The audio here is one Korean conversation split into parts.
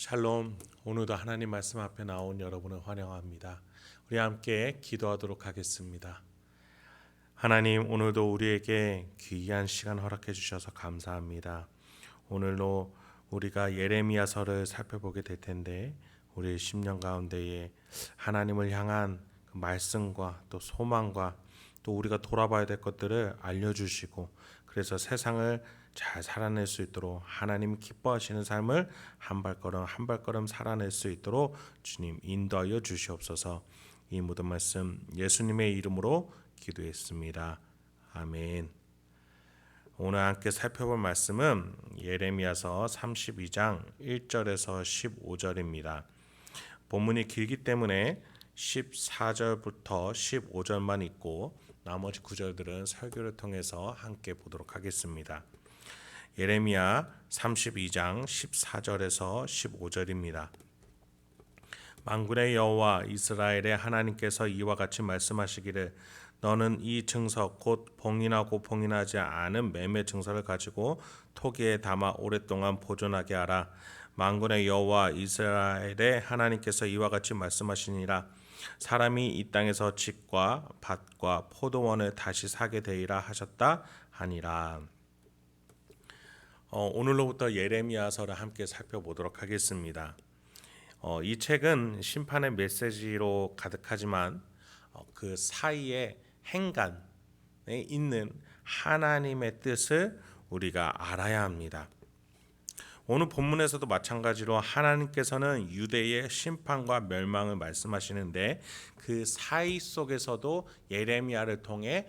샬롬. 오늘도 하나님 말씀 앞에 나온 여러분을 환영합니다. 우리 함께 기도하도록 하겠습니다. 하나님, 오늘도 우리에게 귀한 시간 허락해 주셔서 감사합니다. 오늘로 우리가 예레미야서를 살펴보게 될 텐데, 우리의 심령 가운데에 하나님을 향한 그 말씀과 또 소망과 또 우리가 돌아봐야 될 것들을 알려주시고, 그래서 세상을 잘 살아낼 수 있도록 하나님 기뻐하시는 삶을 한 발걸음 한 발걸음 살아낼 수 있도록 주님 인도하여 주시옵소서. 이 모든 말씀 예수님의 이름으로 기도했습니다. 아멘. 오늘 함께 살펴볼 말씀은 예레미야서 32장 1절에서 15절입니다. 본문이 길기 때문에 14절부터 15절만 읽고 나머지 구절들은 설교를 통해서 함께 보도록 하겠습니다. 예레미야 32장 14절에서 15절입니다. 만군의 여호와 이스라엘의 하나님께서 이와 같이 말씀하시기를, 너는 이 증서 곧 봉인하고 봉인하지 않은 매매 증서를 가지고 토기에 담아 오랫동안 보존하게 하라. 만군의 여호와 이스라엘의 하나님께서 이와 같이 말씀하시니라. 사람이 이 땅에서 집과 밭과 포도원을 다시 사게 되리라 하셨다 하니라. 오늘로부터 예레미야서를 함께 살펴보도록 하겠습니다. 이 책은 심판의 메시지로 가득하지만 그 사이에 행간에 있는 하나님의 뜻을 우리가 알아야 합니다. 오늘 본문에서도 마찬가지로 하나님께서는 유대의 심판과 멸망을 말씀하시는데, 그 사이 속에서도 예레미야를 통해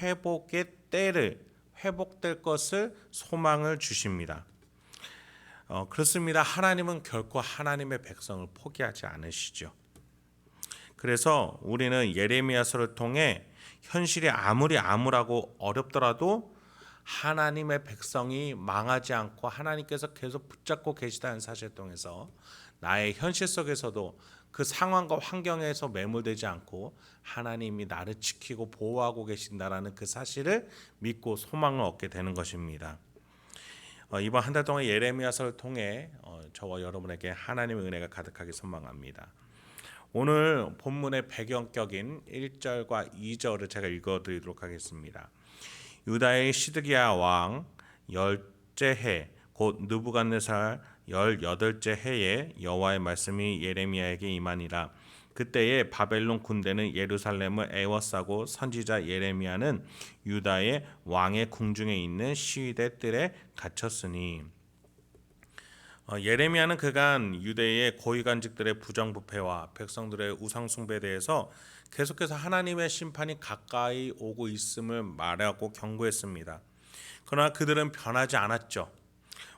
회복의 때를, 회복될 것을 소망을 주십니다. 그렇습니다. 하나님은 결코 하나님의 백성을 포기하지 않으시죠. 그래서 우리는 예레미야서를 통해 현실이 아무리 암울하고 어렵더라도 하나님의 백성이 망하지 않고 하나님께서 계속 붙잡고 계시다는 사실을 통해서 나의 현실 속에서도 그 상황과 환경에서 매몰되지 않고 하나님이 나를 지키고 보호하고 계신다라는 그 사실을 믿고 소망을 얻게 되는 것입니다. 이번 한 달 동안 예레미야서를 통해 저와 여러분에게 하나님의 은혜가 가득하게 소망합니다. 오늘 본문의 배경격인 1절과 2절을 제가 읽어드리도록 하겠습니다. 유다의 시드기야 왕 10째 해, 곧 느부갓네살 18째 해에 여호와의 말씀이 예레미야에게 임하니라. 그때에 바벨론 군대는 예루살렘을 애워싸고 선지자 예레미야는 유다의 왕의 궁중에 있는 시위대 뜰에 갇혔으니, 예레미야는 그간 유대의 고위관직들의 부정부패와 백성들의 우상숭배에 대해서 계속해서 하나님의 심판이 가까이 오고 있음을 말하고 경고했습니다. 그러나 그들은 변하지 않았죠.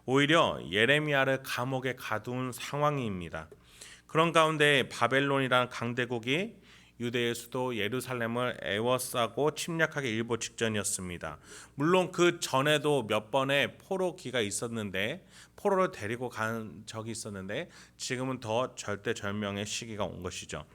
오히려 예레미야를 감옥에 가둔 상황입니다. 그런 가운데 바벨론이라는 강대국이 유대의 수도 예루살렘을 애워싸고 침략하기 일보 직전이었습니다. 물론 그 전에도 몇 번의 포로기가 있었는데, 포로를 데리고 간 적이 있었는데, 지금은 더 절대절명의 시기가 온 것이죠.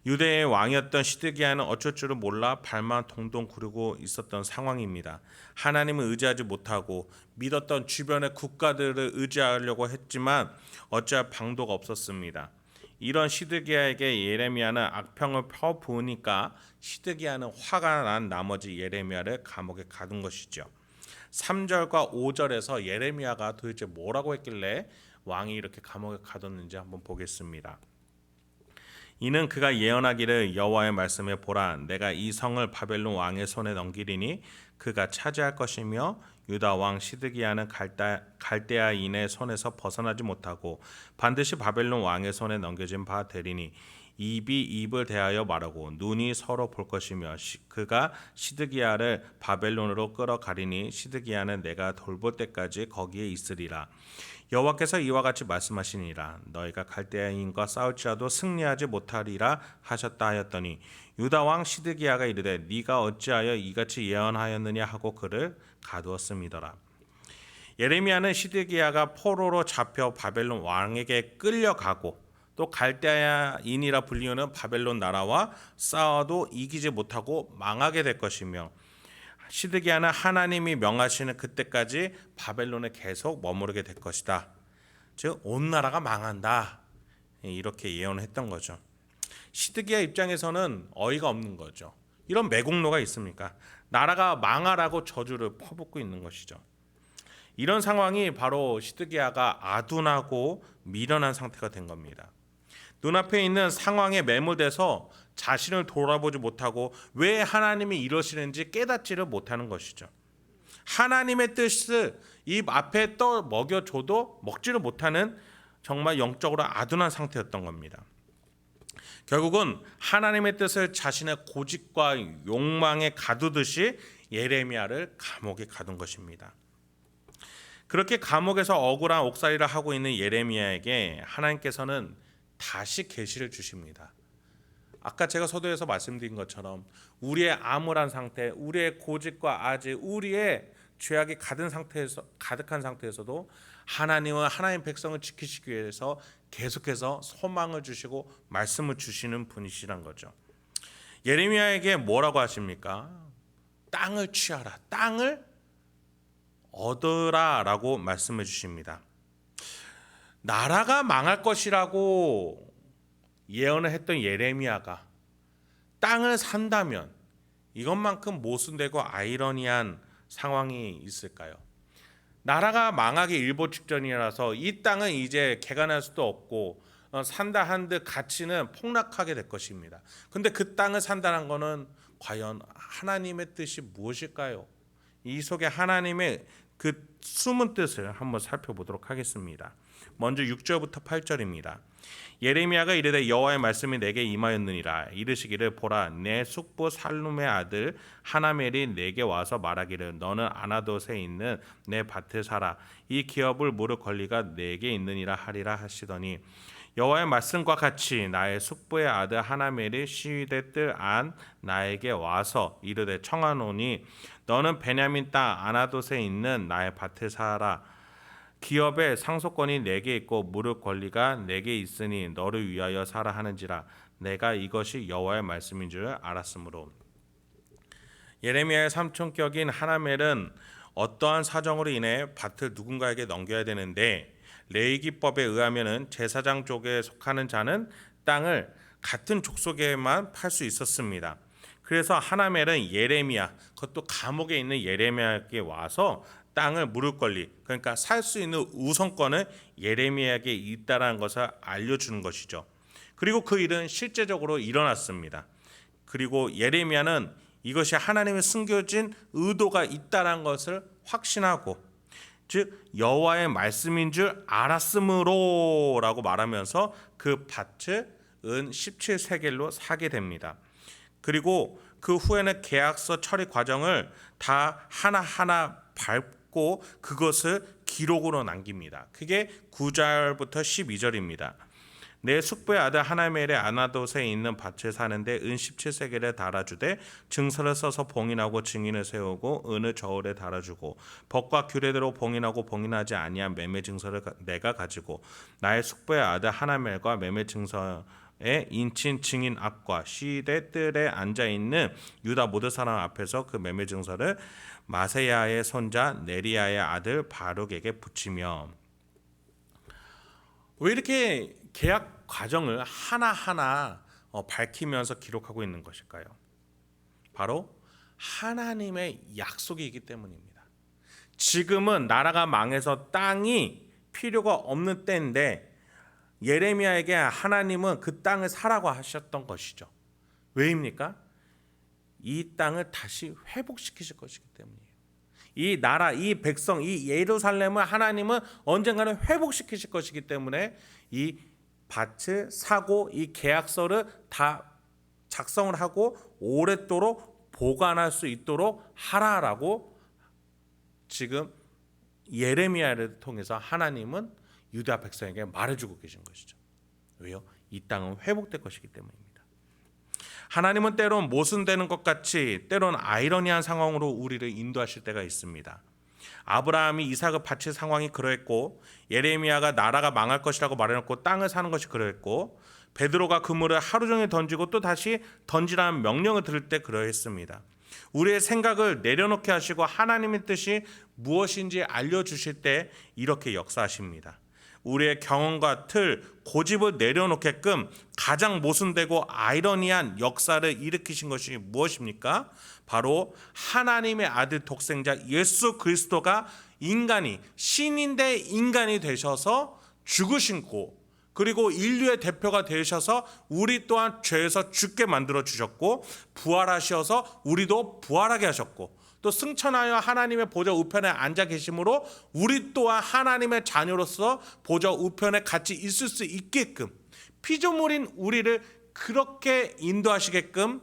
유대의 왕이었던 시드기야는 어쩔 줄을 몰라 발만 동동 구르고 있었던 상황입니다. 하나님을 의지하지 못하고 믿었던 주변의 국가들을 의지하려고 했지만 어찌할 방도가 없었습니다. 이런 시드기야에게 예레미야는 악평을 퍼부으니까 시드기야는 화가 난 나머지 예레미야를 감옥에 가둔 것이죠. 3절과 5절에서 예레미야가 도대체 뭐라고 했길래 왕이 이렇게 감옥에 가뒀는지 한번 보겠습니다. 이는 그가 예언하기를, 여호와의 말씀에 보라, 내가 이 성을 바벨론 왕의 손에 넘기리니 그가 차지할 것이며 유다 왕 시드기야는 갈대아인의 손에서 벗어나지 못하고 반드시 바벨론 왕의 손에 넘겨진 바 되리니, 입이 입을 대하여 말하고 눈이 서로 볼 것이며 그가 시드기야를 바벨론으로 끌어가리니 시드기야는 내가 돌볼 때까지 거기에 있으리라. 여호와께서 이와 같이 말씀하시니라. 너희가 갈대아인과 싸울지라도 승리하지 못하리라 하셨다 하였더니, 유다 왕 시드기야가 이르되 네가 어찌하여 이같이 예언하였느냐 하고 그를 가두었음이더라. 예레미야는 시드기야가 포로로 잡혀 바벨론 왕에게 끌려가고 또 갈대아인이라 불리우는 바벨론 나라와 싸워도 이기지 못하고 망하게 될 것이며, 시드기야는 하나님이 명하시는 그때까지 바벨론에 계속 머무르게 될 것이다. 즉 온 나라가 망한다. 이렇게 예언을 했던 거죠. 시드기야 입장에서는 어이가 없는 거죠. 이런 매국노가 있습니까? 나라가 망하라고 저주를 퍼붓고 있는 것이죠. 이런 상황이 바로 시드기야가 아둔하고 미련한 상태가 된 겁니다. 눈앞에 있는 상황에 매몰돼서 자신을 돌아보지 못하고 왜 하나님이 이러시는지 깨닫지를 못하는 것이죠. 하나님의 뜻을 입 앞에 떠 먹여줘도 먹지를 못하는 정말 영적으로 아둔한 상태였던 겁니다. 결국은 하나님의 뜻을 자신의 고집과 욕망에 가두듯이 예레미야를 감옥에 가둔 것입니다. 그렇게 감옥에서 억울한 옥살이를 하고 있는 예레미야에게 하나님께서는 다시 계시를 주십니다. 아까 제가 서두에서 말씀드린 것처럼 우리의 암울한 상태, 우리의 고집과 아지, 우리의 죄악이 가득한 상태에서도 하나님은 하나님 백성을 지키시기 위해서 계속해서 소망을 주시고 말씀을 주시는 분이시란 거죠. 예레미야에게 뭐라고 하십니까? 땅을 취하라, 땅을 얻으라라고 말씀해 주십니다. 나라가 망할 것이라고 예언을 했던 예레미야가 땅을 산다면 이것만큼 모순되고 아이러니한 상황이 있을까요? 나라가 망하기 일보 직전이라서 이 땅은 이제 개간할 수도 없고 산다 한들 가치는 폭락하게 될 것입니다. 근데 그 땅을 산다는 것은 과연 하나님의 뜻이 무엇일까요? 이 속에 하나님의 그 숨은 뜻을 한번 살펴보도록 하겠습니다. 먼저 6절부터 8절입니다. 예레미야가 이르되 여호와의 말씀이 내게 임하였느니라. 이르시기를 보라, 내 숙부 살룸의 아들 하나멜이 내게 와서 말하기를 너는 아나돗에 있는 내 밭을 사라. 이 기업을 물을 권리가 내게 있느니라 하리라 하시더니 여호와의 말씀과 같이 나의 숙부의 아들 하나멜이 시위대 뜰 안 나에게 와서 이르되 청하노니 너는 베냐민 땅 아나돗에 있는 나의 밭을 사라. 기업의 상속권이 내게 있고 물을 권리가 내게 있으니 너를 위하여 사라 하는지라. 내가 이것이 여호와의 말씀인 줄 알았으므로. 예레미야의 삼촌격인 하나멜은 어떠한 사정으로 인해 밭을 누군가에게 넘겨야 되는데 레위기법에 의하면은 제사장 족에 속하는 자는 땅을 같은 족속에만 팔 수 있었습니다. 그래서 하나멜은 예레미야, 그것도 감옥에 있는 예레미야에게 와서 땅을 물을 권리, 그러니까 살 수 있는 우선권을 예레미야에게 있다라는 것을 알려주는 것이죠. 그리고 그 일은 실제적으로 일어났습니다. 그리고 예레미야는 이것이 하나님의 숨겨진 의도가 있다라는 것을 확신하고, 즉 여호와의 말씀인 줄 알았으므로라고 말하면서 그 밭을 은 17세겔로 사게 됩니다. 그리고 그 후에는 계약서 처리 과정을 다 하나하나 밟고 그것을 기록으로 남깁니다. 그게 9절부터 12절입니다. 내 숙부의 아들 하나멜의 아나돗에 있는 밭을 사는데 은 17세겔에 달아주되 증서를 써서 봉인하고 증인을 세우고 은을 저울에 달아주고 법과 규례대로 봉인하고 봉인하지 아니한 매매 증서를 내가 가지고 나의 숙부의 아들 하나멜과 매매 증서의 인친 증인 앞과 시대 뜰에 앉아있는 유다 모든 사람 앞에서 그 매매 증서를 마세야의 손자 네리야의 아들 바룩에게 붙이며. 왜 이렇게 계약 과정을 하나하나 밝히면서 기록하고 있는 것일까요? 바로 하나님의 약속이기 때문입니다. 지금은 나라가 망해서 땅이 필요가 없는 때인데 예레미야에게 하나님은 그 땅을 사라고 하셨던 것이죠. 왜입니까? 이 땅을 다시 회복시키실 것이기 때문이에요. 이 나라, 이 백성, 이 예루살렘을 하나님은 언젠가는 회복시키실 것이기 때문에 이 밭을 사고 이 계약서를 다 작성을 하고 오랫도록 보관할 수 있도록 하라라고 지금 예레미야를 통해서 하나님은 유다 백성에게 말해주고 계신 것이죠. 왜요? 이 땅은 회복될 것이기 때문입니다. 하나님은 때론 모순되는 것 같이 때론 아이러니한 상황으로 우리를 인도하실 때가 있습니다. 아브라함이 이삭을 바칠 상황이 그러했고 예레미야가 나라가 망할 것이라고 말해놓고 땅을 사는 것이 그러했고 베드로가 그물을 하루 종일 던지고 또 다시 던지라는 명령을 들을 때 그러했습니다. 우리의 생각을 내려놓게 하시고 하나님의 뜻이 무엇인지 알려주실 때 이렇게 역사하십니다. 우리의 경험과 틀, 고집을 내려놓게끔 가장 모순되고 아이러니한 역사를 일으키신 것이 무엇입니까? 바로 하나님의 아들 독생자 예수 그리스도가 인간이, 신인대 인간이 되셔서 죽으시고, 그리고 인류의 대표가 되셔서 우리 또한 죄에서 죽게 만들어 주셨고, 부활하셔서 우리도 부활하게 하셨고, 또 승천하여 하나님의 보좌 우편에 앉아 계심으로 우리 또한 하나님의 자녀로서 보좌 우편에 같이 있을 수 있게끔, 피조물인 우리를 그렇게 인도하시게끔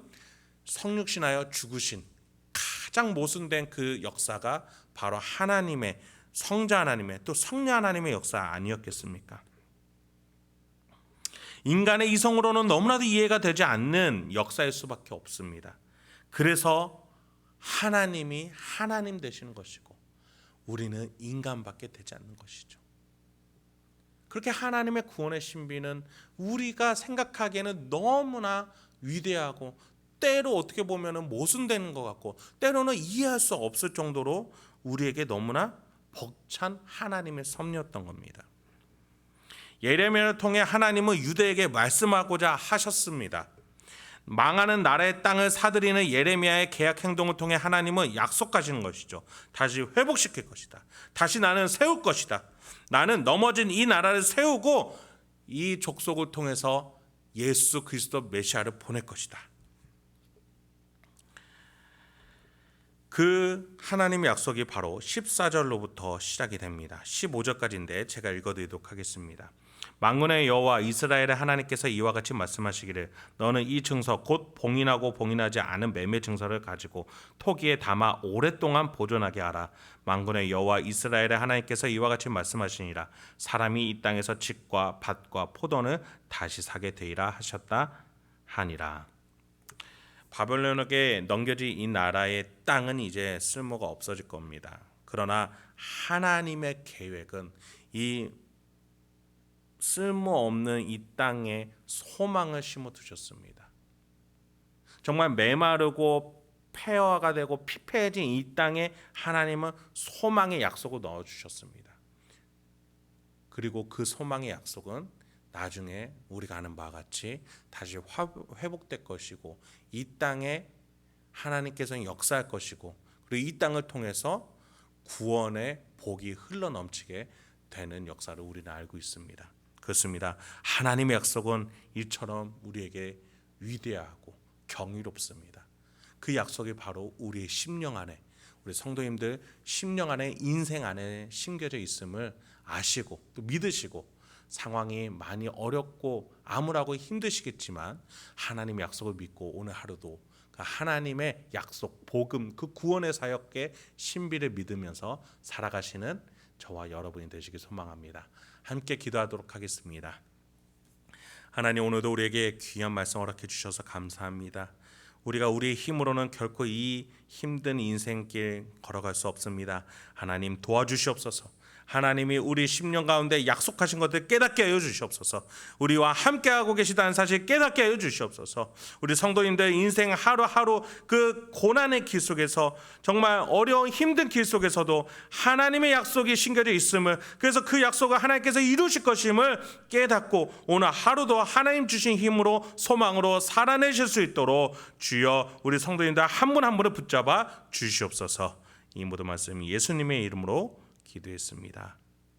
성육신하여 죽으신 가장 모순된 그 역사가 바로 하나님의, 성자 하나님의, 또 성녀 하나님의 역사 아니었겠습니까? 인간의 이성으로는 너무나도 이해가 되지 않는 역사일 수밖에 없습니다. 그래서 하나님이 하나님 되시는 것이고 우리는 인간밖에 되지 않는 것이죠. 그렇게 하나님의 구원의 신비는 우리가 생각하기에는 너무나 위대하고, 때로 어떻게 보면 모순되는 것 같고, 때로는 이해할 수 없을 정도로 우리에게 너무나 벅찬 하나님의 섭리였던 겁니다. 예레미야를 통해 하나님은 유대에게 말씀하고자 하셨습니다. 망하는 나라의 땅을 사들이는 예레미야의 계약 행동을 통해 하나님은 약속하시는 것이죠. 다시 회복시킬 것이다. 다시 나는 세울 것이다. 나는 넘어진 이 나라를 세우고 이 족속을 통해서 예수 그리스도 메시아를 보낼 것이다. 그 하나님의 약속이 바로 14절로부터 시작이 됩니다. 15절까지인데 제가 읽어드리도록 하겠습니다. 만군의 여호와 이스라엘의 하나님께서 이와 같이 말씀하시기를, 너는 이 증서 곧 봉인하고 봉인하지 않은 매매 증서를 가지고 토기에 담아 오랫동안 보존하게 하라. 만군의 여호와 이스라엘의 하나님께서 이와 같이 말씀하시니라. 사람이 이 땅에서 집과 밭과 포도는 다시 사게 되리라 하셨다 하니라. 바벨론에게 넘겨진 이 나라의 땅은 이제 쓸모가 없어질 겁니다. 그러나 하나님의 계획은 이 쓸모없는 이 땅에 소망을 심어 두셨습니다. 정말 메마르고 폐허가 되고 피폐해진 이 땅에 하나님은 소망의 약속을 넣어 주셨습니다. 그리고 그 소망의 약속은 나중에 우리가 아는 바와 같이 다시 회복될 것이고, 이 땅에 하나님께서는 역사할 것이고, 그리고 이 땅을 통해서 구원의 복이 흘러넘치게 되는 역사를 우리는 알고 있습니다. 그렇습니다. 하나님의 약속은 이처럼 우리에게 위대하고 경이롭습니다. 그 약속이 바로 우리의 심령 안에, 우리 성도님들 심령 안에, 인생 안에 심겨져 있음을 아시고 또 믿으시고, 상황이 많이 어렵고 암울하고 힘드시겠지만 하나님의 약속을 믿고 오늘 하루도 그 하나님의 약속, 복음, 그 구원의 사역의 신비를 믿으면서 살아가시는 저와 여러분이 되시길 소망합니다. 함께 기도하도록 하겠습니다. 하나님, 오늘도 우리에게 귀한 말씀 허락해 주셔서 감사합니다. 우리가 우리의 힘으로는 결코 이 힘든 인생길 걸어갈 수 없습니다. 하나님 도와주시옵소서. 하나님이 우리 10년 가운데 약속하신 것들 깨닫게 하여 주시옵소서. 우리와 함께하고 계시다는 사실 깨닫게 하여 주시옵소서. 우리 성도님들 인생 하루하루 그 고난의 길 속에서, 정말 어려운 힘든 길 속에서도 하나님의 약속이 심겨져 있음을, 그래서 그 약속을 하나님께서 이루실 것임을 깨닫고 오늘 하루도 하나님 주신 힘으로, 소망으로 살아내실 수 있도록 주여 우리 성도님들 한 분 한 분을 붙잡아 주시옵소서. 이 모든 말씀 예수님의 이름으로 기도했습니다.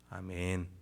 아멘.